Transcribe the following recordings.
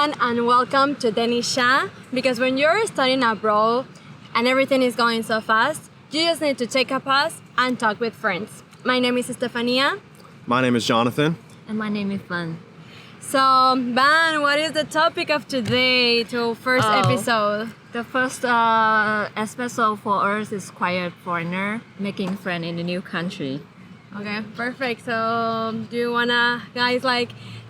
everyone, and welcome to Deng Yi Xia. Because when you're studying abroad and everything is going so fast, you just need to take a pause and talk with friends. My name is Estefania. My name is Jonathan. And my name is Fan. So, Ban, what is the topic of today, to first episode? The first episode for us is quiet foreigner making friend in a new country. Okay, perfect. So, do you wanna guys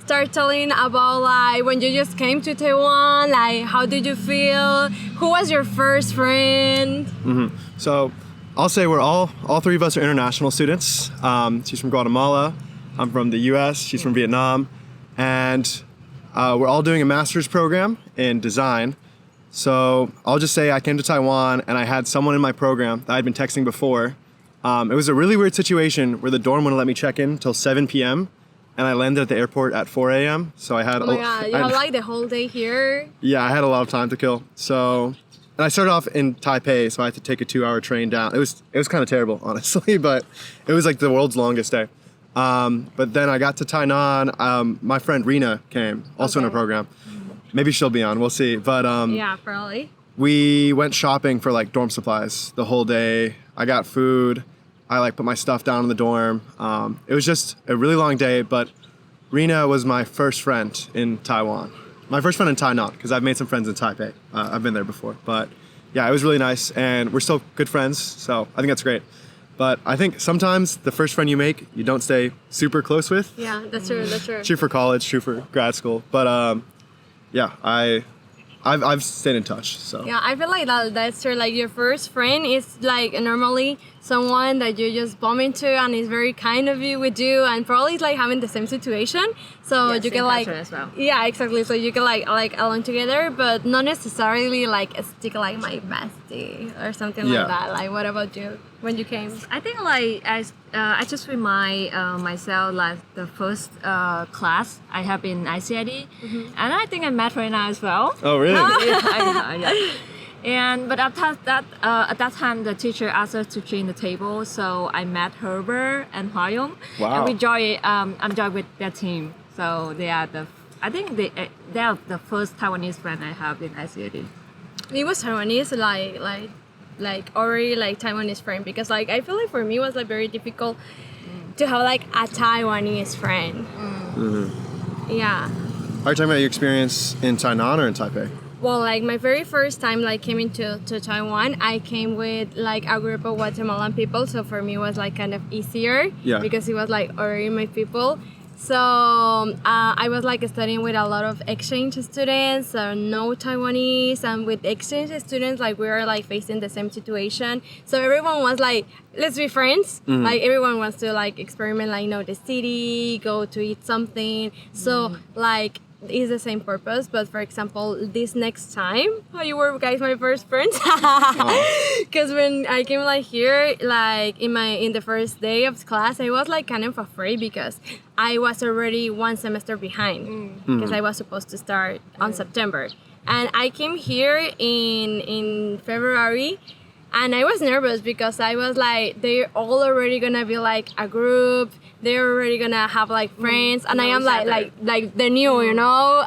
start telling about when you just came to Taiwan? How did you feel? Who was your first friend? So I'll say we're all three of us are international students. She's from Guatemala. I'm from the U.S. She's from Vietnam, and we're all doing a master's program in design. So I'll just say I came to Taiwan and I had someone in my program that I'd been texting before. It was a really weird situation where the dorm wouldn't let me check in till 7 p.m. and I landed at the airport at 4 a.m. So I had Oh my god, you have the whole day here? Yeah, I had a lot of time to kill. So, and I started off in Taipei, so I had to take a 2-hour train down. It was kind of terrible, honestly, but it was like the world's longest day. But then I got to Tainan. My friend Rena came, also in our program. Maybe she'll be on, we'll see. But yeah, probably. we went shopping for dorm supplies the whole day. I got food. I put my stuff down in the dorm. It was just a really long day, but Rena was my first friend in Taiwan. My first friend in Tainan, because I've made some friends in Taipei. I've been there before, but yeah, it was really nice, and we're still good friends, so I think that's great. But I think sometimes the first friend you make, you don't stay super close with. Yeah, that's true, that's true. True for college, true for grad school, but yeah, I've stayed in touch, so. Yeah, I feel like that's true. Your first friend is normally someone that you just bump into and is very kind of you with you, and probably is having the same situation. So Yeah, you same can culture as well. yeah, exactly. So you can along together, but not necessarily stick my bestie or something Yeah. like that. What about you when you came? I think I just remind myself the first class I have in ICID, and I think I met Rena as well. Oh, really? But at that time the teacher asked us to join the table, so I met Herbert and Hwayong. Wow. And we joined with their team. So they are they are the first Taiwanese friend I have in ICID. It was Taiwanese, already Taiwanese friend, because I feel for me it was very difficult to have a Taiwanese friend. Yeah. Are you talking about your experience in Tainan or in Taipei? Well, my very first time coming to Taiwan, I came with a group of Guatemalan people, so for me it was kind of easier. Yeah. Because it was already my people. So I was studying with a lot of exchange students, so no Taiwanese, and with exchange students we were facing the same situation. So everyone was let's be friends. Everyone wants to experiment, know the city, go to eat something. So it's the same purpose, but for example, this next time, you were guys my first friends, because when I came here, in the first day of class, I was kind of afraid because I was already one semester behind, because I was supposed to start on September, and I came here in February. And I was nervous because I was they're all already gonna be a group. They're already gonna have friends, and I am they're new,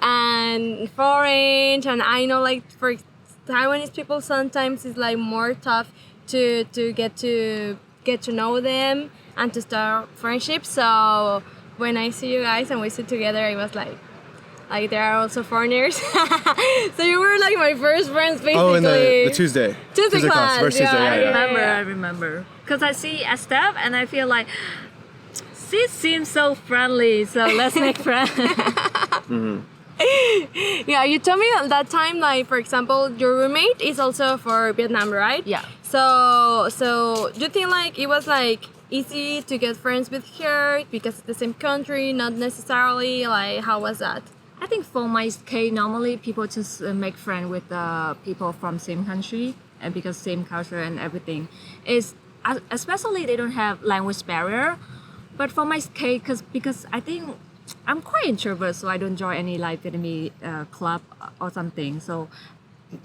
and foreign. And I know for Taiwanese people sometimes it's more tough to get to know them and to start friendships. So when I see you guys and we sit together, I was there are also foreigners. So you were my first friends, basically. Oh, in the Tuesday class. First Tuesday, I remember. Because I see Estef and I feel she seems so friendly, so let's make friends. Yeah, you told me that time, for example, your roommate is also for Vietnam, right? Yeah. So do you think it was easy to get friends with her because it's the same country, not necessarily? How was that? I think for my case, normally people just make friends with people from same country, and because same culture and everything. Especially they don't have language barrier. But for my case, because I think I'm quite introvert, so I don't join any Vietnamese club or something. So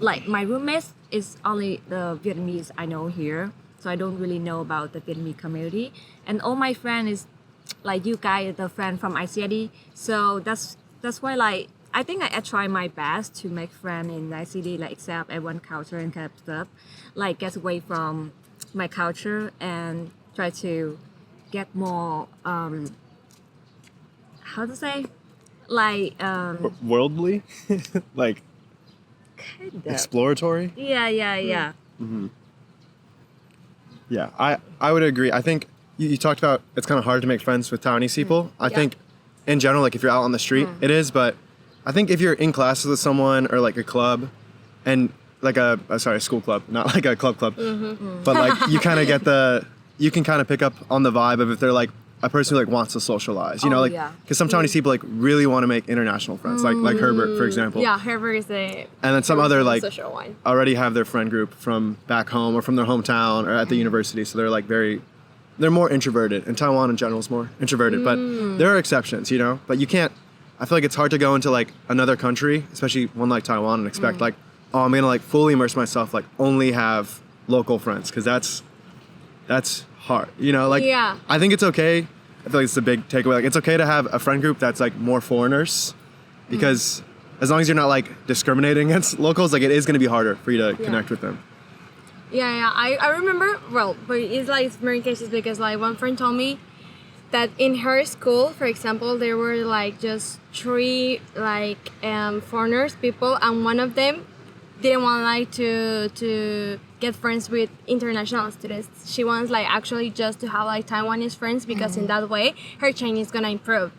my roommates is only the Vietnamese I know here, so I don't really know about the Vietnamese community. And all my friends is you guys, the friend from ICID. So that's why I think I try my best to make friends in nice city, like accept everyone culture and kind of stuff, like get away from my culture and try to get more how to say, like Worldly, like kind of. exploratory. Yeah. Yeah, I would agree. I think you talked about it's kind of hard to make friends with Taiwanese people. I think in general, like if you're out on the street, it is. But I think if you're in classes with someone or like a club, and like a school club, not like a club, but like you kind of get you can kind of pick up on the vibe of if they're like a person who like wants to socialize, you know, like because some Taiwanese people like really want to make international friends, like Herbert, for example. Yeah, Herbert is the. And then some other like social one. already have their friend group from back home or from their hometown or at the university, so they're like they're more introverted, and Taiwan in general is more introverted, but there are exceptions, you know. But you can't. I feel like it's hard to go into like another country, especially one like Taiwan, and expect like, oh, I'm gonna like fully immerse myself, like only have local friends, because that's hard, you know. Like I think it's okay. I feel like it's a big takeaway. Like it's okay to have a friend group that's like more foreigners, because as long as you're not like discriminating against locals, like it is gonna be harder for you to connect with them. Yeah. I remember, well, but it's like many cases because like one friend told me that in her school, for example, there were like just 3 like foreigners people, and one of them didn't want like to get friends with international students. She wants like actually just to have like Taiwanese friends, because in that way her Chinese is gonna improve.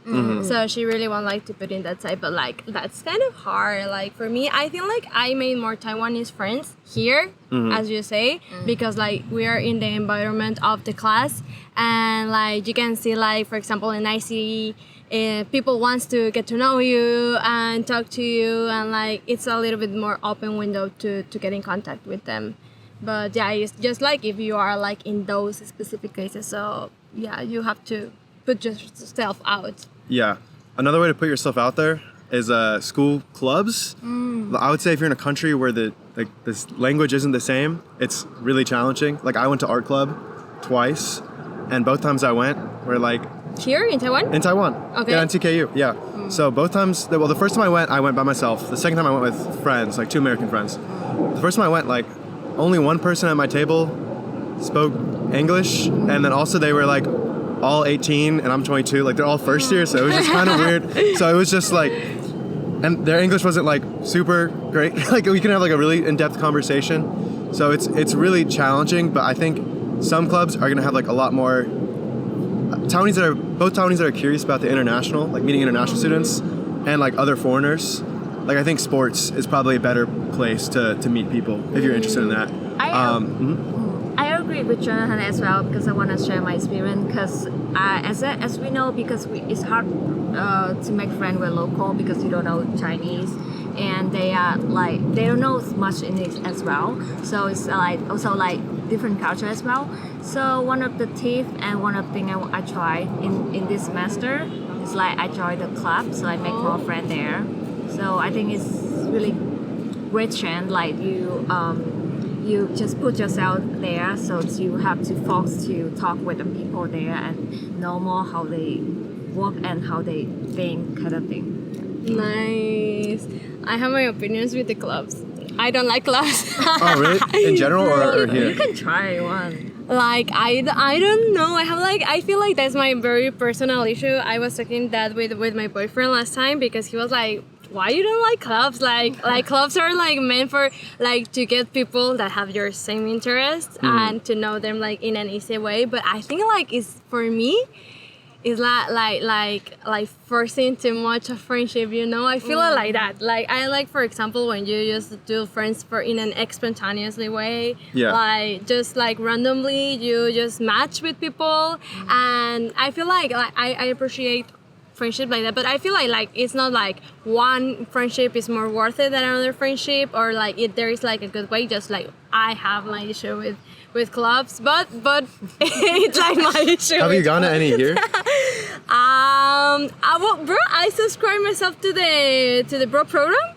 So she really want like to put in that side, but like that's kind of hard. Like for me, I feel like I made more Taiwanese friends here, as you say, because like we are in the environment of the class, and like you can see like, for example, in ICE, people wants to get to know you and talk to you, and like it's a little bit more open window to get in contact with them. But yeah, it's just like if you are like in those specific cases, so yeah, you have to put yourself out. Yeah, another way to put yourself out there is school clubs. I would say if you're in a country where this language isn't the same, it's really challenging. Like I went to art club twice, and both times I went were like Here in Taiwan? in Taiwan. Okay. Yeah, in TKU. Yeah. So both times, well, the first time I went by myself. The second time I went with friends, like 2 American friends. The first time I went, like only one person at my table spoke English, and then also they were like all 18 and I'm 22. Like they're all first year, so it was just kind of weird. So it was just like, and their English wasn't like super great. Like we can have like a really in-depth conversation. So it's really challenging, but I think some clubs are gonna have like a lot more Taiwanese that are curious about the international, like meeting international students and like other foreigners. Like I think sports is probably a better place to meet people if you're interested in that. I agree with Jonathan as well, because I want to share my experience, because as we know, because it's hard to make friends with local, because you don't know Chinese, and they are like they don't know much English as well, so it's like also like different culture as well. So one of the tips and one of the things I try in this semester is like I join the club, so I make more friends there. So I think it's really great chance, like you just put yourself there, so you have to focus to talk with the people there and know more how they work and how they think, kind of thing. Nice. I have my opinions with the clubs. I don't like clubs. Oh, really? In general or here? You can try one. Like I don't know. I feel like that's my very personal issue. I was talking that with my boyfriend last time, because he was like, why you don't like clubs? Like clubs are like meant for like to get people that have your same interests and to know them like in an easy way. But I think like it's for me, it's like forcing too much of friendship, you know? I feel it like that. Like I like, for example, when you just do friends in an spontaneously way. Yeah. Like just like randomly you just match with people, and I feel like I appreciate friendship like that, but I feel like it's not like one friendship is more worth it than another friendship, or like if there is like a good way. Just like I have my issue with clubs, but it's like my issue. Have you gone to any here? Bro, I subscribed myself to the bro program.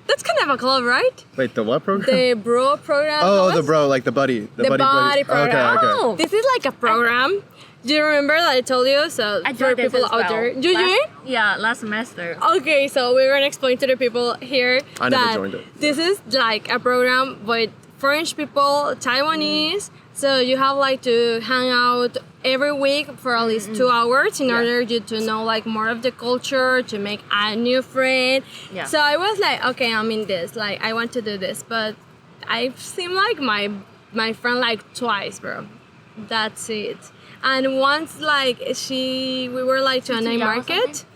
That's kind of a club, right? Wait, the what program? The bro program. Oh, the bro, like the buddy. The buddy program. Okay. This is like a program. Do you remember that I told you? So I for joined this people as out well. there, do you? Yeah, last semester. Okay, so we're gonna explain to the people here I never that joined it. this is like a program with French people, Taiwanese. So you have like to hang out every week for at least 2 hours in order you to know like more of the culture, to make a new friend. Yeah. So I was like, okay, I'm in this. Like I want to do this, but I've seen like my friend like twice, bro. That's it. And once like we were like to a night or market. something?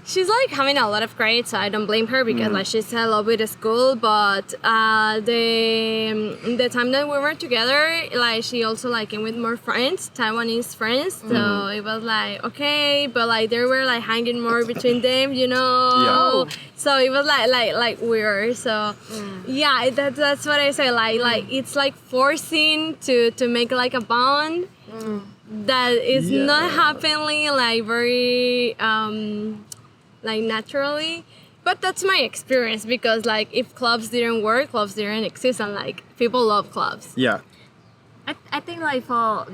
She's like having a lot of grades, so I don't blame her because like she's in love with the school. But the time that we were together, like she also like came with more friends, Taiwanese friends. So it was like okay, but like they were like hanging more between them, you know. Yeah. So it was like weird. So yeah, that's what I say. Like it's like forcing to make like a bond that is not happening like very like naturally. But that's my experience because like if clubs didn't work, clubs didn't exist, and like people love clubs. Yeah. I think like for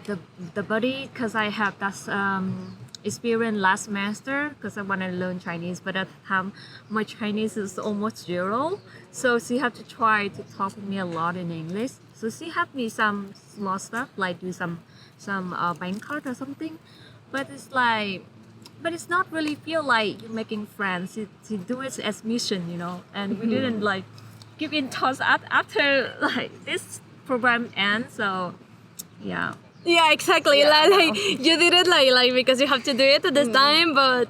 the buddy, because I have that experience last semester because I want to learn Chinese, but at the time my Chinese is almost zero, so she had to try to talk with me a lot in English. So she had me some small stuff like do some bank card or something, but it's not really feel like you're making friends. You do it as mission, you know, and we didn't like keep in touch after like this program ends. So yeah. Yeah, exactly. Yeah, like you did it like because you have to do it at this time, but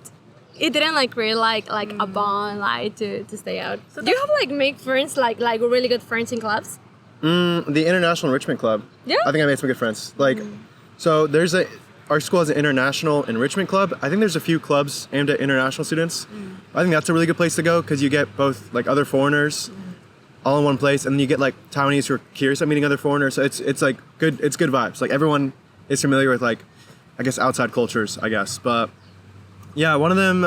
it didn't like really like a bond like to stay out. So do you have like make friends like really good friends in clubs? The International Enrichment Club. Yeah. I think I made some good friends. Like, so our school has an international enrichment club. I think there's a few clubs aimed at international students. I think that's a really good place to go because you get both like other foreigners all in one place, and then you get like Taiwanese who are curious at meeting other foreigners. So it's like good. It's good vibes. Like everyone is familiar with like, I guess outside cultures. I guess, but yeah, one of them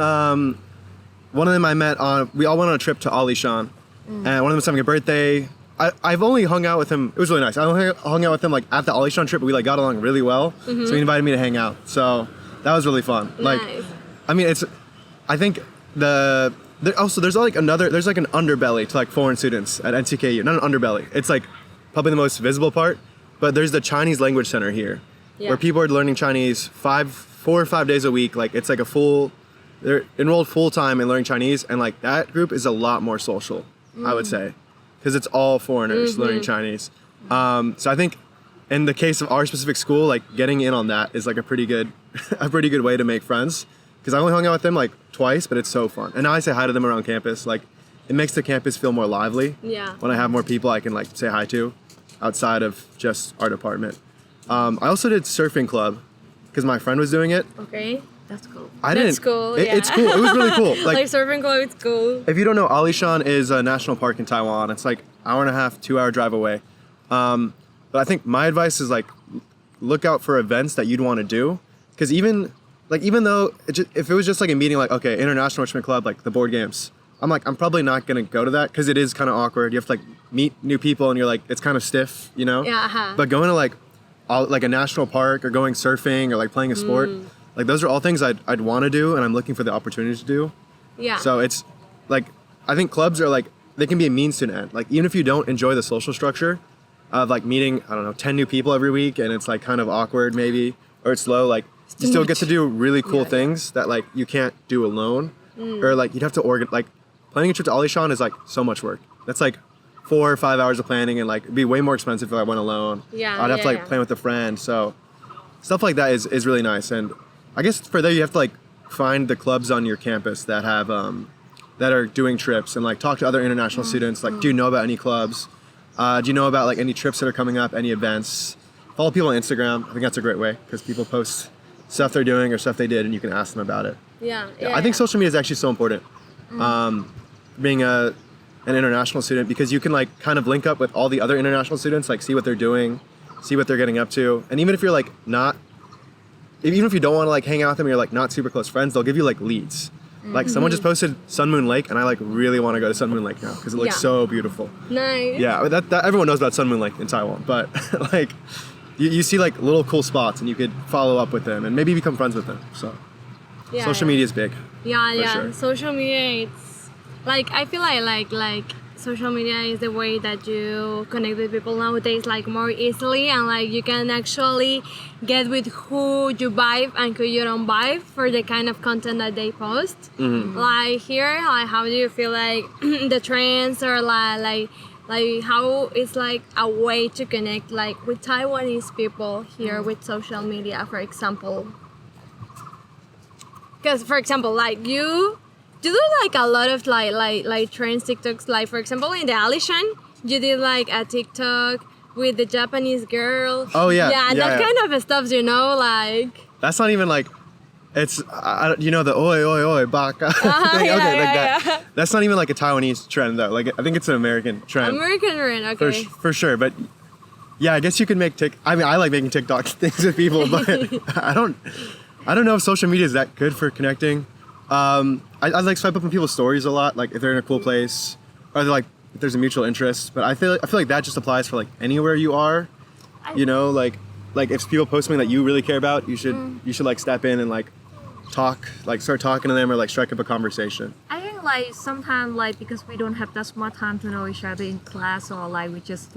I met on. We all went on a trip to Alishan, and one of them was having a birthday. I've only hung out with him. It was really nice. I only hung out with him like at the Alishan trip, but we like got along really well. So he invited me to hang out. So that was really fun. Like, Nice. I mean, I think there's like an underbelly to like foreign students at NCKU. Not an underbelly. It's like probably the most visible part. But there's the Chinese Language Center here, where people are learning Chinese 4 or 5 days a week. Like it's like they're enrolled full time in learning Chinese, and like that group is a lot more social, I would say. Because it's all foreigners learning Chinese. So I think in the case of our specific school, like getting in on that is like a pretty good way to make friends. Because I only hung out with them like twice, but it's so fun. And now I say hi to them around campus. Like it makes the campus feel more lively. Yeah. When I have more people I can like say hi to outside of just our department. I also did surfing club because my friend was doing it. Okay. That's cool. That's cool. It's cool. It was really cool. Like surfing club, it's cool. If you don't know, Alishan is a national park in Taiwan. It's like 1.5 hour, 2 hour drive away. But I think my advice is like, look out for events that you'd want to do. Because even though if it was just like a meeting, like, okay, International Enrichment Club, like the board games, I'm probably not going to go to that because it is kind of awkward. You have to like meet new people and you're like, it's kind of stiff, you know? Yeah. But going to like a national park or going surfing or like playing a sport, like those are all things I'd want to do and I'm looking for the opportunity to do. Yeah. So it's like, I think clubs are like, they can be a means to an end. Like even if you don't enjoy the social structure of like meeting, I don't know, 10 new people every week and it's like kind of awkward maybe, or it's slow, like you still get to do really cool things that like you can't do alone. Or like you'd have to like planning a trip to Alishan is like so much work. That's like 4 or 5 hours of planning and like it'd be way more expensive if I went alone. Yeah. I'd have to like plan with a friend. So stuff like that is really nice. And I guess for that you have to like find the clubs on your campus that have that are doing trips and like talk to other international students. Like, do you know about any clubs? Do you know about like any trips that are coming up, any events? Follow people on Instagram. I think that's a great way because people post stuff they're doing or stuff they did and you can ask them about it. Yeah. I think social media is actually so important. Being an international student because you can like kind of link up with all the other international students, like see what they're doing, see what they're getting up to. And even if you're like even if you don't want to like hang out with them, you're like not super close friends, they'll give you like leads. Like someone just posted Sun Moon Lake and I like really want to go to Sun Moon Lake now because it looks so beautiful. Nice. Yeah, that everyone knows about Sun Moon Lake in Taiwan, but like you see like little cool spots and you could follow up with them and maybe become friends with them. So Yeah, social yeah. media is big. Yeah, for yeah. sure. Social media, it's like I feel like social media is the way that you connect with people nowadays, like more easily, and like you can actually get with who you vibe and who you don't vibe for the kind of content that they post. Like here, like how do you feel like the trends or like how it's like a way to connect like with Taiwanese people here with social media, for example. Because for example, like you do like a lot of like trends TikToks. Like for example, in the Alishan, you did like a TikTok with the Japanese girl. Oh, yeah. Yeah, Yeah, that yeah. kind of stuff, you know, like. That's not even like, it's you know the oi oi oi baka thing. yeah, Okay, like yeah, that. yeah. That's not even like a Taiwanese trend though. Like I think it's an American trend. American trend, okay. For sure, but yeah, I guess you could make I mean, I like making TikTok things with people, but I don't know if social media is that good for connecting. I like swipe up on people's stories a lot, like if they're in a cool place, or they're like if there's a mutual interest. But I feel like that just applies for like anywhere you are. You know, like if people post something that you really care about, you should like step in and like talk, like start talking to them or like strike up a conversation. I think like sometimes like because we don't have that much time to know each other in class, or like we just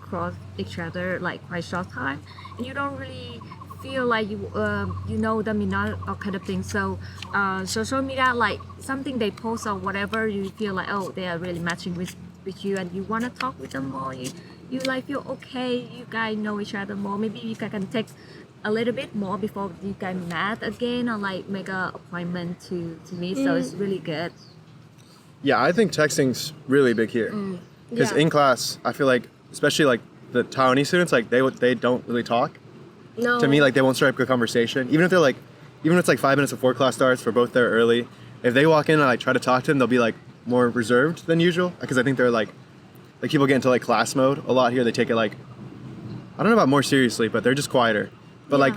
cross each other like quite short time, and you don't really feel like you know them enough or kind of thing. So social media, like something they post or whatever, you feel like, oh, they are really matching with you and you want to talk with them more. You like feel okay, you guys know each other more. Maybe you guys can take a little bit more before you guys meet again, or like make an appointment to meet. So it's really good. Yeah, I think texting's really big here. Because Yeah. in class, I feel like, especially like the Taiwanese students, like they don't really talk. No. To me, like they won't strike up a conversation. Even if it's like 5 minutes before class starts, we're both there early. If they walk in and I try to talk to them, they'll be like more reserved than usual. Because I think they're like people get into like class mode a lot here. They take it like, I don't know about more seriously, but they're just quieter. But Yeah.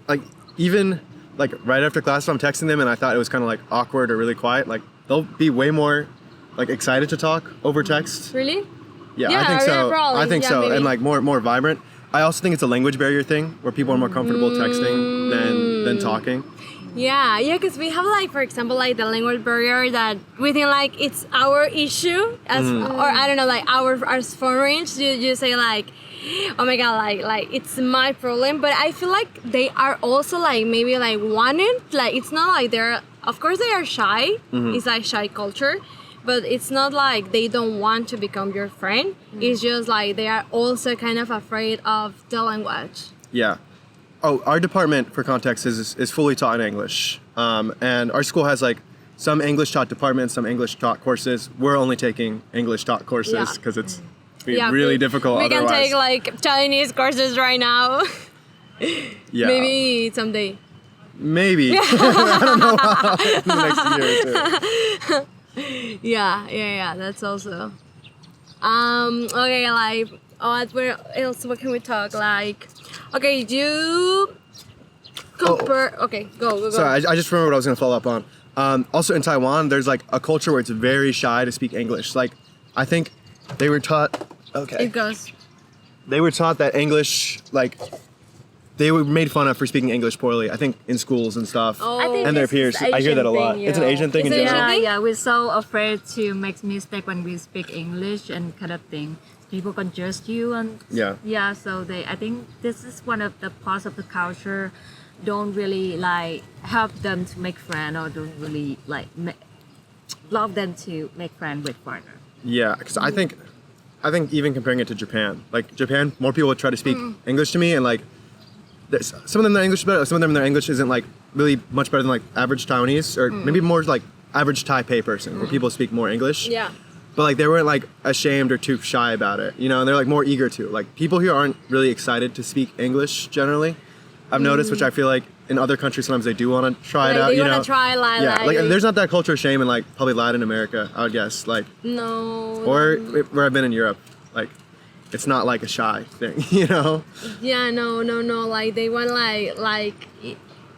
like even like right after class, if I'm texting them and I thought it was kind of like awkward or really quiet, like they'll be way more like excited to talk over text. Really? Yeah, Yeah, I think yeah, so. probably. I think Yeah, so, maybe. and like more vibrant. I also think it's a language barrier thing where people are more comfortable texting than talking. Yeah, because we have like, for example, like the language barrier that we think like it's our issue as, or I don't know, like as foreigners, you say like, oh my god, like it's my problem. But I feel like they are also like maybe like wanting, like it's not like they're, of course they are shy. It's like shy culture. But it's not like they don't want to become your friend. It's just like they are also kind of afraid of the language. Yeah. Oh, our department, for context, is fully taught in English. And our school has like some English taught departments, some English taught courses. We're only taking English taught courses Yeah. because it's really difficult We otherwise. can take like Chinese courses right now. Yeah. Maybe someday. Maybe. I don't know how in the next year or two. Yeah, that's also. Okay, like, what can we talk? Like, okay, you compare. Okay, go. Sorry, I just remembered what I was going to follow up on. Also in Taiwan, there's like a culture where it's very shy to speak English. Like, I think they were taught. Okay. It goes. They were taught that English, like, they were made fun of for speaking English poorly. I think in schools and stuff, I think and their this is peers. I hear that a Asian lot. thing, It's an you know. Asian thing in Is it general. Asian? Yeah, we're so afraid to make mistake when we speak English and kind of thing. People can judge you and Yeah. So I think this is one of the parts of the culture don't really like help them to make friends, or don't really like love them to make friends with foreigner. Yeah, because I think even comparing it to Japan, like Japan, more people would try to speak English to me, and like some of them their English is better, some of them their English isn't like really much better than like average Taiwanese, or maybe more like average Taipei person, where people speak more English. Yeah. But like they weren't like ashamed or too shy about it, you know, and they're like more eager to. Like people here aren't really excited to speak English generally. I've noticed, which I feel like in other countries sometimes they do want to try it Like, out. they You wanna know, try, like- yeah, like like- there's not that culture of shame in like probably Latin America, I would guess, like, No. or where I've been in Europe, like it's not like a shy thing, you know. Yeah, no. Like they want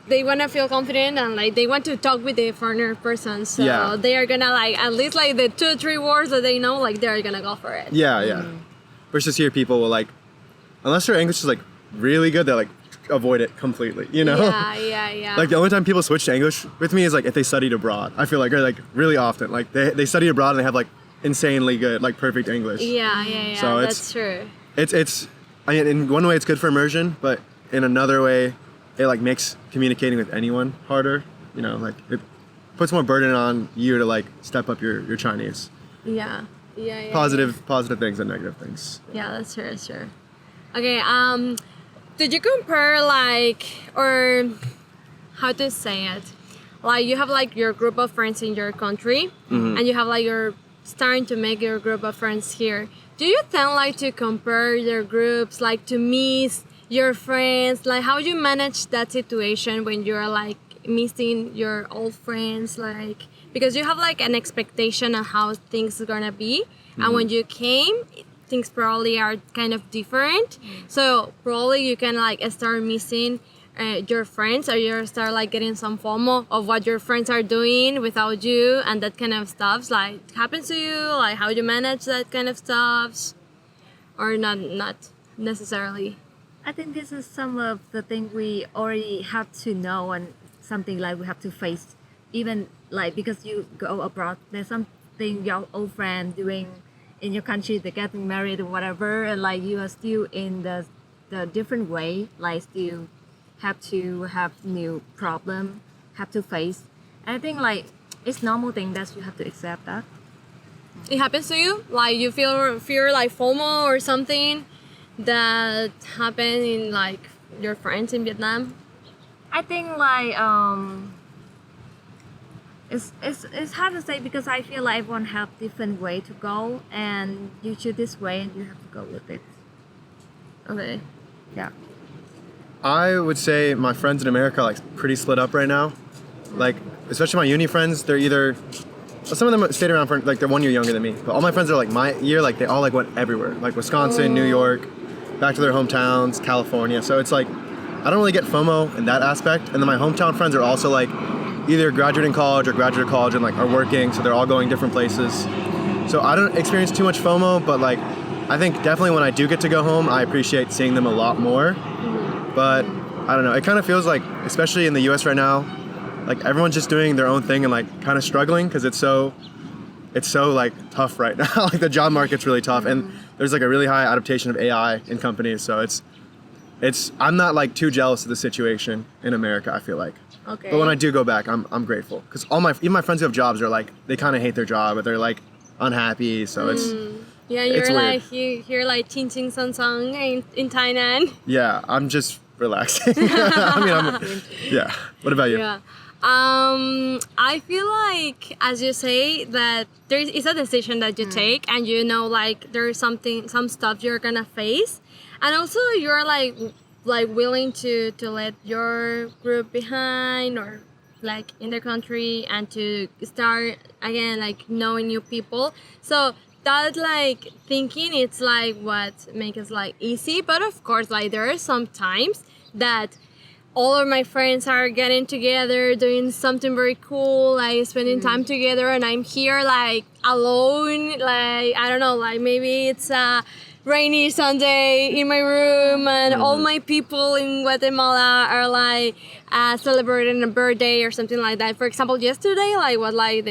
they want to feel confident, and like they want to talk with the foreigner person. So Yeah. they are gonna like at least like the 2-3 words that they know, like they're gonna go for it. Yeah. Versus here, people will like, unless their English is like really good, they're like avoid it completely, you know? Yeah. Like the only time people switch to English with me is like if they studied abroad. I feel like, or like really often, like they study abroad and they have like insanely good, like perfect English. Yeah. So That's true. It's I mean, in one way it's good for immersion, but in another way it like makes communicating with anyone harder, you know, like it puts more burden on you to like step up your Chinese. Yeah. Positive things and negative things. Yeah, that's true. Okay, did you compare like, or how to say it? Like you have like your group of friends in your country and you have like you're starting to make your group of friends here. Do you tend like to compare your groups, like to miss your friends? Like how do you manage that situation when you're like missing your old friends? Like, because you have like an expectation of how things are gonna be. And when you came, things probably are kind of different. So probably you can like start missing your friends, or you start like getting some FOMO of what your friends are doing without you, and that kind of stuff like happens to you. Like how do you manage that kind of stuff, or not necessarily? I think this is some of the things we already have to know, and something like we have to face, even like because you go abroad, there's something your old friend doing in your country, they're getting married or whatever, and like you are still in the different way, like still have to have new problem, have to face. And I think like it's normal thing that you have to accept that. It happens to you, like you feel like FOMO or something that happened in like your friends in Vietnam. I think like it's hard to say because I feel like everyone have different way to go, and you choose this way and you have to go with it. Okay. Yeah. I would say my friends in America are like pretty split up right now. Like, especially my uni friends, they're either, well, some of them stayed around for, like, they're 1 year younger than me. But all my friends are like my year, like they all like went everywhere. Like Wisconsin, New York, back to their hometowns, California. So it's like, I don't really get FOMO in that aspect. And then my hometown friends are also like either graduating college or graduate college and like are working. So they're all going different places. So I don't experience too much FOMO, but like, I think definitely when I do get to go home, I appreciate seeing them a lot more. But I don't know, it kind of feels like, especially in the US right now, like everyone's just doing their own thing and like kind of struggling because it's so like tough right now. Like the job market's really tough and there's like a really high adaptation of AI in companies. So I'm not like too jealous of the situation in America, I feel like. Okay. But when I do go back, I'm grateful because even my friends who have jobs are like, they kind of hate their job, but they're like unhappy. So Yeah, it's you're weird. like you're like Ting Ting Song Song in Thailand. Yeah, I'm just relaxing. I mean, yeah. What about you? Yeah. I feel like, as you say, that it's a decision that you take, and you know, like there's some stuff you're gonna face, and also you're like willing to let your group behind or like in their country and to start again, like knowing new people. So that like thinking, it's like what makes us like easy. But of course, like there are some times that all of my friends are getting together, doing something very cool, like spending time together, and I'm here like alone, like I don't know, like maybe it's a rainy Sunday in my room, and all my people in Guatemala are like celebrating a birthday or something like that. For example, yesterday like was like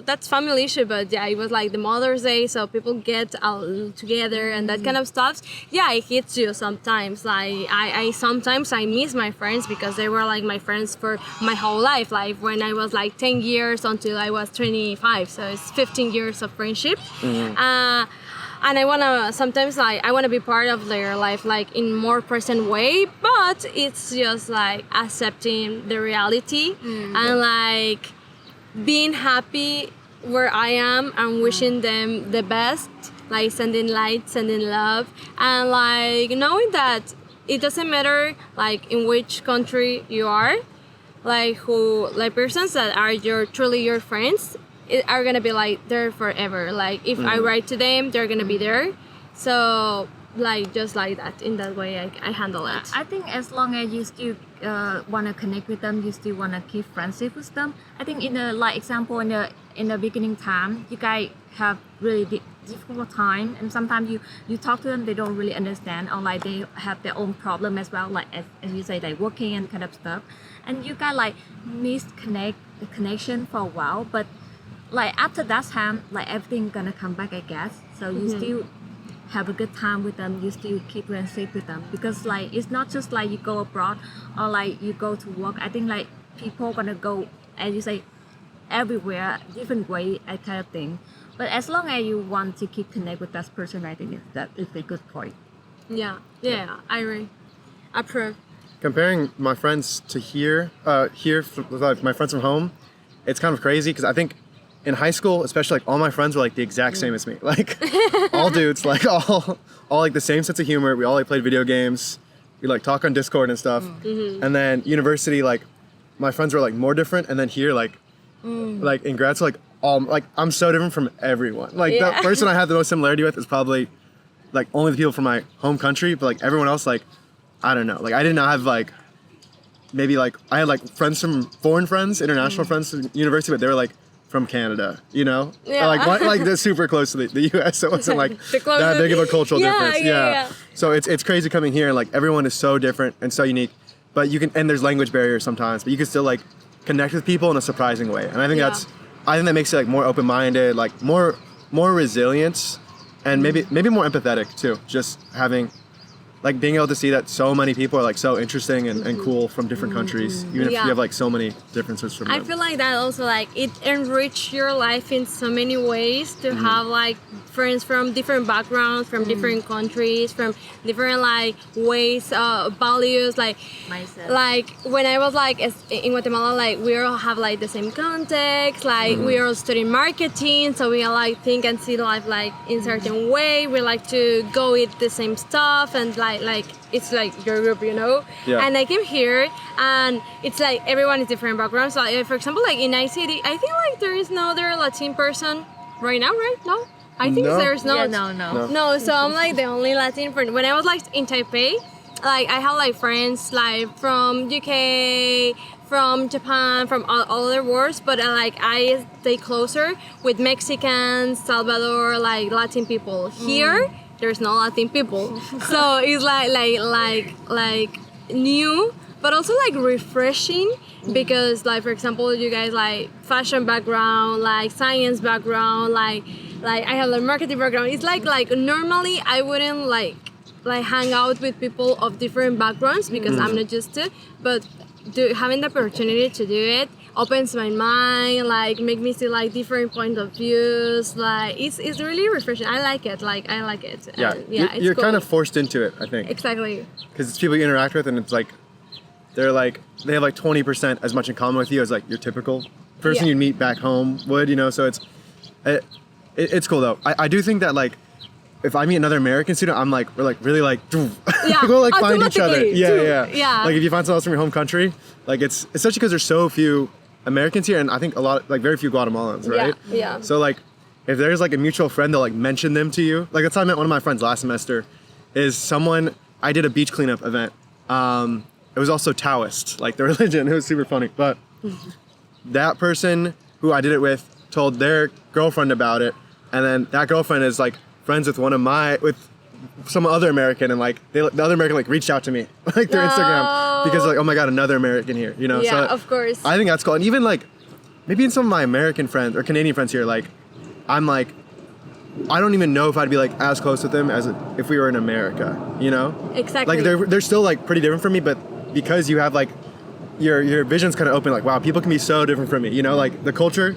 that's family issue, but yeah, it was like the Mother's Day, so people get together and that kind of stuff. Yeah, it hits you sometimes. Like I sometimes I miss my friends because they were like my friends for my whole life, like when I was like 10 years until I was 25, so it's 15 years of friendship. And I wanna sometimes like I wanna be part of their life like in more present way, but it's just like accepting the reality and like being happy where I am and wishing them the best, like sending light, sending love, and like knowing that it doesn't matter like in which country you are, like who like persons that are truly your friends are gonna be like there forever. Like if I write to them, they're gonna be there. So like just like that, in that way I handle it. I think as long as you still want to connect with them, you still want to keep friendship with them. I think in the like example in the beginning time, you guys have really difficult time, and sometimes you talk to them, they don't really understand, or like they have their own problem as well, like as you say, like working and kind of stuff, and you got like misconnect the connection for a while, but like after that time, like everything gonna come back, I guess. So you still have a good time with them, you still keep friendship with them, because like it's not just like you go abroad or like you go to work. I think like people gonna go, as you say, everywhere, different way, that kind of thing. But as long as you want to keep connect with that person, I think that is a good point. Yeah, I agree. Approve. Comparing my friends to here, like my friends from home, it's kind of crazy because I think in high school, especially, like all my friends were like the exact same as me. Like all dudes, like all like the same sense of humor. We all like played video games. We like talk on Discord and stuff. And then university, like my friends were like more different. And then here, like in grad school, like like I'm so different from everyone. Like the person I have the most similarity with is probably like only the people from my home country, but like everyone else, like I don't know. Like I did not have like maybe like I had like friends from foreign friends, international friends from university, but they were like from Canada, you know? Yeah. Like they're super close to the US, so it wasn't like that big of a cultural difference. Yeah. So it's crazy coming here and like everyone is so different and so unique. But you can, and there's language barriers sometimes, but you can still like connect with people in a surprising way. And I think that makes it like more open-minded, like more resilience, and maybe more empathetic too. Just having like being able to see that so many people are like so interesting and cool from different countries, even if you have like so many differences from them. I feel like that also like it enrich your life in so many ways to have like friends from different backgrounds, from different countries, from different like ways, values, like Myself. like when I was like in Guatemala, like we all have like the same context, like we are studying marketing, so we all like think and see life like in certain way. We like to go eat the same stuff, and like it's like your group, you know. And I came here and it's like everyone is different backgrounds. So like, for example, like in ICD, I think like there is no other Latin person right now, right? No, I think there's no. No, so I'm like the only Latin friend. When I was like in Taipei, like I have like friends like from UK, from Japan, from all other worlds, but like I stay closer with Mexicans, Salvador, like Latin people. Here, there's no Latin people, so it's like new, but also like refreshing, because like for example, you guys like fashion background, like science background, like I have a marketing background. It's like normally I wouldn't like hang out with people of different backgrounds because I'm not used to, but having the opportunity to do it opens my mind, like make me see like different point of views. Like it's really refreshing. I like it. Yeah, you're cool. kind of forced into it, I think. Exactly. Because it's people you interact with, and it's like they have like 20% as much in common with you as like your typical person you'd meet back home would, you know. So it's cool though. I do think that like if I meet another American student, we're like really like we'll like find each other. Yeah. Like if you find someone else from your home country, like it's especially because there's so few Americans here, and I think very few Guatemalans, right? Yeah. So like if there's like a mutual friend, they'll like mention them to you. Like that's how I met one of my friends last semester. Is someone I did a beach cleanup event. It was also Taoist, like the religion. It was super funny, but that person who I did it with told their girlfriend about it, and then that girlfriend is like friends with with some other American, and like the other American like reached out to me like through Instagram because like, oh my god, another American here, you know. Yeah, so of course. I think that's cool. And even like maybe in some of my American friends or Canadian friends here, like I'm like I don't even know if I'd be like as close with them as if we were in America, you know. Exactly. Like they're still like pretty different from me, but because you have like your vision's kind of open, like wow, people can be so different from me, you know. Like the culture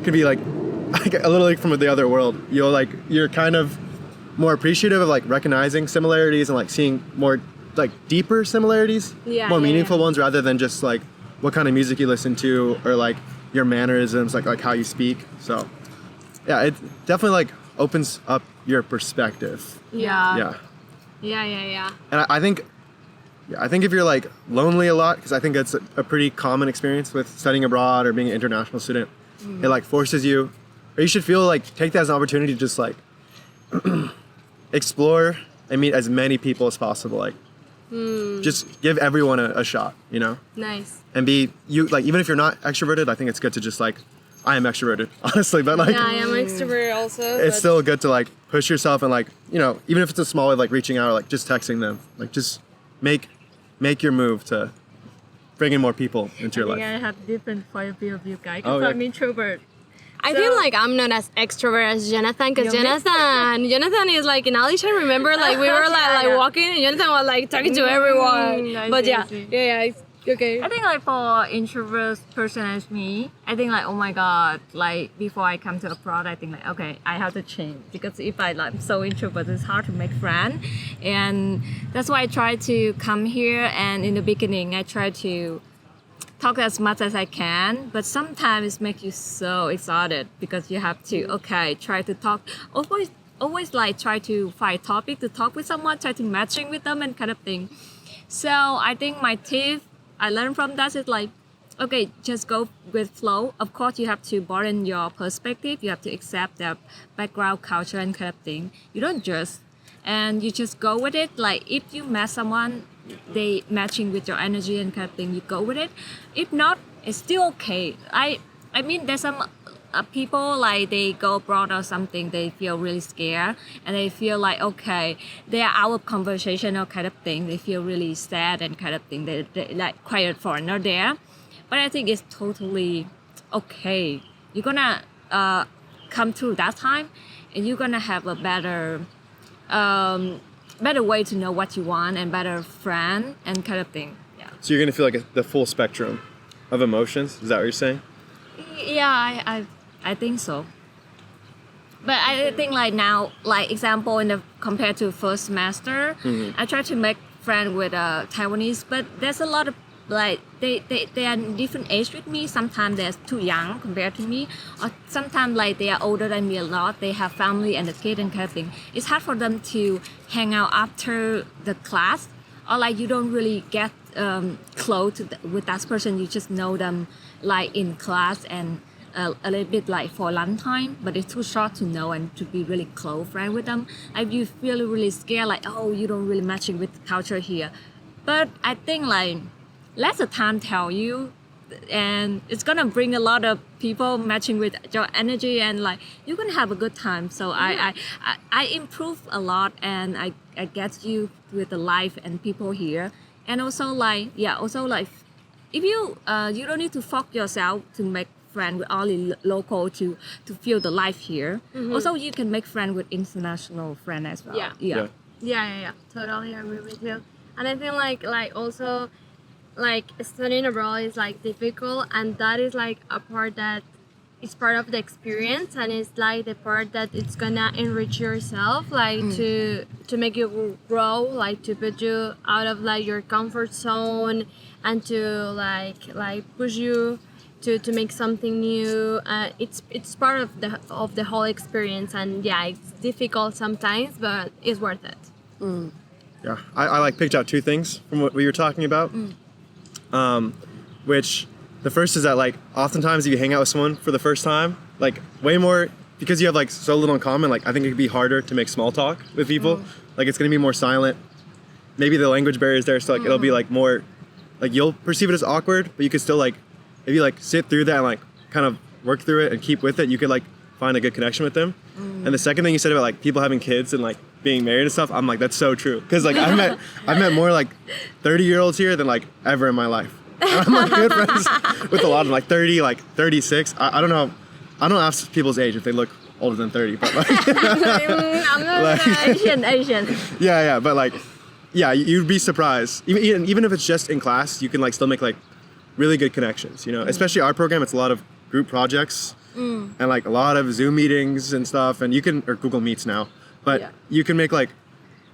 could be like a little like from the other world. You're kind of more appreciative of like recognizing similarities and like seeing more like deeper similarities, more meaningful ones, rather than just like what kind of music you listen to or like your mannerisms, like how you speak. So yeah, it definitely like opens up your perspective. Yeah. And I think if you're like lonely a lot, because I think that's a pretty common experience with studying abroad or being an international student, it like forces you, or you should feel like take that as an opportunity to just like explore and meet as many people as possible. Like just give everyone a shot, you know. Nice. And be you, like even if you're not extroverted, I think it's good to just like I am extroverted, honestly, but like Yeah, I am extrovert also. it's but- still good to like push yourself and like, you know, even if it's a small way, like reaching out or like just texting them, like just make your move to bring in more people into your I think life. I have different point of view of you guys. Oh, Because yeah. I'm introvert. I So- feel like I'm not as extrovert as Jonathan, because You're mixed. Jonathan is like in Alisha. Remember, like we were like Yeah. walking, and Jonathan was like talking to everyone. I But see, I yeah, see. yeah, it's okay. I think like for introvert person as me, I think like, oh my god, like before I come to abroad, I think like, okay, I have to change, because if I like so introvert, it's hard to make friends, and that's why I try to come here. And in the beginning, I try to talk as much as I can, but sometimes it makes you so exhausted, because you have to try to talk always like try to find topic to talk with someone, try to matching with them and kind of thing. So I think my tip I learned from that is like, okay, just go with flow. Of course, you have to broaden your perspective. You have to accept their background, culture, and kind of thing. You don't just, and you just go with it. Like if you met someone, they matching with your energy and kind of thing, you go with it. If not, it's still okay. I mean, there's some people like they go abroad or something, they feel really scared and they feel like, okay, they are out of conversation or kind of thing. They feel really sad and kind of thing. They like quiet foreigner there. But I think it's totally okay. You're gonna come through that time, and you're gonna have a better way to know what you want and better friend and kind of thing. Yeah. So you're gonna feel like the full spectrum of emotions. Is that what you're saying? Yeah, I think so. But I think like now, like example in the compared to first semester, I try to make friend with Taiwanese, but there's a lot of like they are different age with me. Sometimes they're too young compared to me, or sometimes like they are older than me a lot. They have family and a kid and kind of thing. It's hard for them to hang out after the class, or like you don't really get close with that person. You just know them like in class and a little bit like for lunchtime, but it's too short to know and to be really close friend with them. Like you feel really scared, like, oh, you don't really matching with the culture here. But I think like let the time tell you, and it's gonna bring a lot of people matching with your energy, and like you're gonna have a good time. So I improve a lot, and I get you with the life and people here, and also like if you you don't need to focus yourself to make friend with only local to feel the life here. Also, you can make friend with international friend as well. Yeah. Yeah. Totally agree with you. And I think like also like studying abroad is like difficult, and that is like a part that is part of the experience, and it's like the part that it's gonna enrich yourself, like to make you grow, like to put you out of like your comfort zone, and to like push you to make something new. It's part of the whole experience, and yeah, it's difficult sometimes, but it's worth it. Yeah, I like picked out two things from what we were talking about. Which the first is that like oftentimes if you hang out with someone for the first time, like way more because you have like so little in common, like I think it could be harder to make small talk with people. Like it's gonna be more silent. Maybe the language barrier is there, so like it'll be like more like you'll perceive it as awkward, but you could still like if you like sit through that and like kind of work through it and keep with it, you could like find a good connection with them. And the second thing you said about like people having kids and like being married and stuff, I'm like that's so true. Because like I've met more like 30-year-olds here than like ever in my life. And I'm like good friends with a lot of like 30, like 36. I don't know. I don't ask people's age if they look older than 30, but like I'm not Like- Asian. yeah, but like yeah, you'd be surprised. Even if it's just in class, you can like still make like really good connections. You know, especially our program, it's a lot of group projects and like a lot of Zoom meetings and stuff, and you can or Google Meets now, but you can make like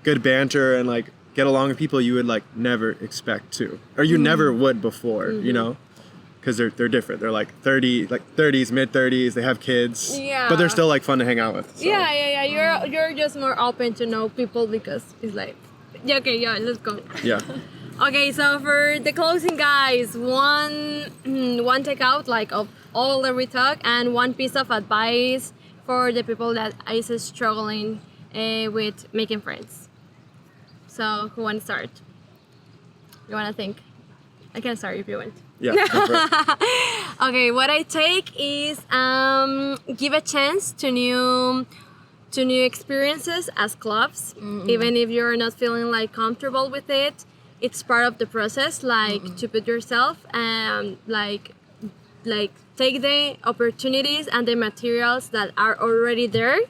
good banter and like get along with people you would like never expect to, or you never would before. You know, because they're different. They're like 30, like 30s, mid 30s. They have kids, Yeah. but they're still like fun to hang out with. So. Yeah. You're just more open to know people because it's like, yeah, let's go. Yeah. Okay, so for the closing, guys, one takeout like of all that we talk, and one piece of advice for the people that is struggling with making friends. So who want to start? You want to think? I can start if you want. Yeah. Go for it. Okay, what I take is give a chance to new experiences as clubs, even if you're not feeling like comfortable with it. It's part of the process, like to put yourself and like take the opportunities and the materials that are already there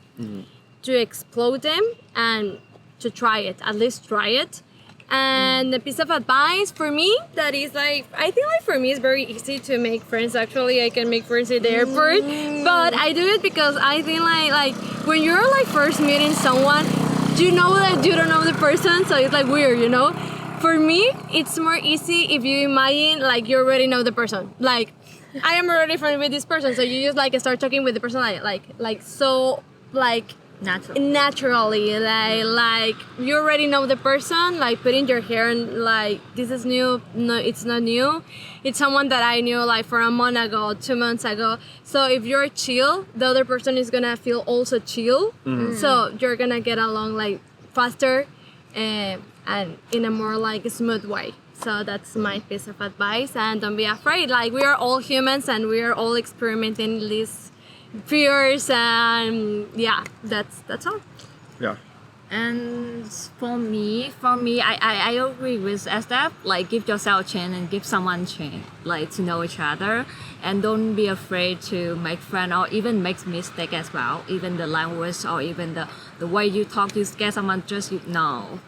to explode them and to try it, at least try it. And a piece of advice for me that is like, I think like for me it's very easy to make friends. Actually, I can make friends at the airport, but I do it because I think like when you're like first meeting someone, you know that you don't know the person, so it's like weird, you know. For me, it's more easy if you imagine like you already know the person. Like I am already friends with this person, so you just like start talking with the person like naturally, like you already know the person, like putting your hair and like this is new. No, it's not new. It's someone that I knew like for a month ago, 2 months ago. So if you're chill, the other person is gonna feel also chill. So you're gonna get along like faster and in a more like smooth way. So that's my piece of advice, and don't be afraid. Like we are all humans and we are all experimenting these fears, and yeah, that's all. Yeah. And for me, I agree with Estef. Like, give yourself a chance and give someone a chance, like to know each other, and don't be afraid to make friends or even make mistake as well. Even the language or even the way you talk, you get someone just you know.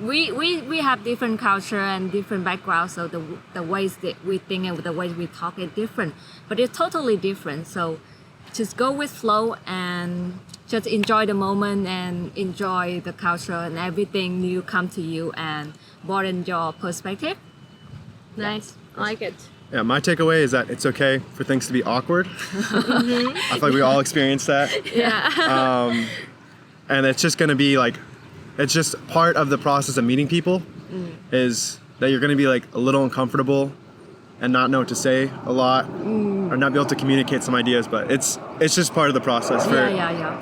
We have different culture and different backgrounds, so the ways that we think and the ways we talk is different, but it's totally different. So just go with flow and just enjoy the moment and enjoy the culture and everything new come to you and broaden your perspective. Nice, I like it. Yeah, my takeaway is that it's okay for things to be awkward. I feel like we all experience that. Yeah. And it's just gonna be like, it's just part of the process of meeting people is that you're gonna be like a little uncomfortable and not know what to say a lot or not be able to communicate some ideas, but it's just part of the process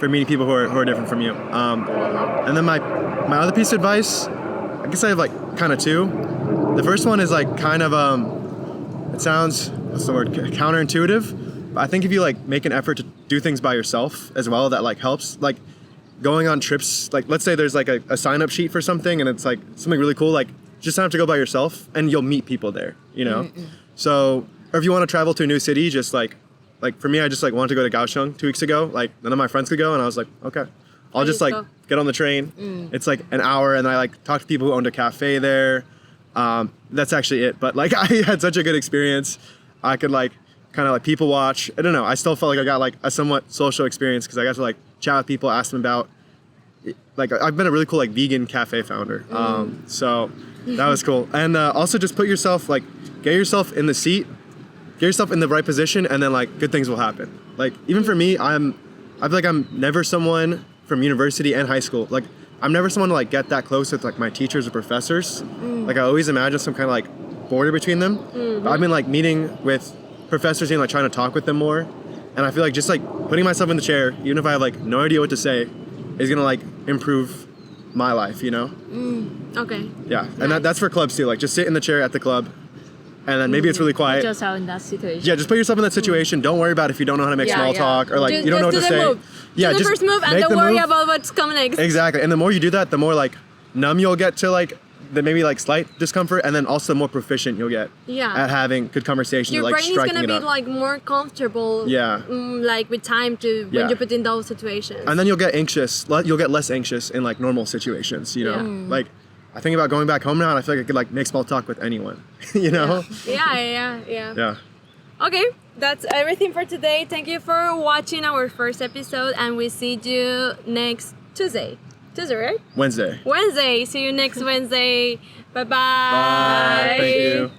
for meeting people who are different from you. And then my other piece of advice, I guess I have like kind of two. The first one is like kind of, it sounds, what's the word, counterintuitive, but I think if you like make an effort to do things by yourself as well, that like helps. Like going on trips, like let's say there's like a sign up sheet for something and it's like something really cool, like just have to go by yourself and you'll meet people there, you know? So, or if you want to travel to a new city, just like for me, I just like wanted to go to Kaohsiung 2 weeks ago, like none of my friends could go and I was like, okay, I'll just like get on the train. It's like an hour and I like talk to people who owned a cafe there. That's actually it. But like I had such a good experience. I could like kind of like people watch. I don't know. I still felt like I got like a somewhat social experience because I got to like chat with people, ask them about, like I've been a really cool like vegan cafe founder. So that was cool. And also just put yourself like, get yourself in the seat, get yourself in the right position, and then like good things will happen. Like even for me, I feel like I'm never someone from university and high school. Like I'm never someone to like get that close with like my teachers or professors. Like I always imagine some kind of like border between them. But I've been like meeting with professors and like trying to talk with them more. And I feel like just like putting myself in the chair, even if I have like no idea what to say, is gonna like improve my life, you know? Okay. Yeah, and that's for clubs too. Like just sit in the chair at the club, and then maybe it's really quiet. Put yourself in that situation. Yeah, just put yourself in that situation. Don't worry about if you don't know how to make small talk or like you don't know what to say. Yeah, do the first move and don't worry about what's coming next. Exactly, and the more you do that, the more like numb you'll get to like the maybe like slight discomfort, and then also the more proficient you'll get at having good conversations. Your like brain is gonna be like more comfortable. Yeah. Like with time to when you put in those situations. And then you'll get anxious. You'll get less anxious in like normal situations. You know, like I think about going back home now, and I feel like I could like make small talk with anyone. You know. Yeah. Okay, that's everything for today. Thank you for watching our first episode, and we see you next Tuesday. Tuesday, right? Wednesday. See you next Wednesday. Bye-bye. Bye. Thank you.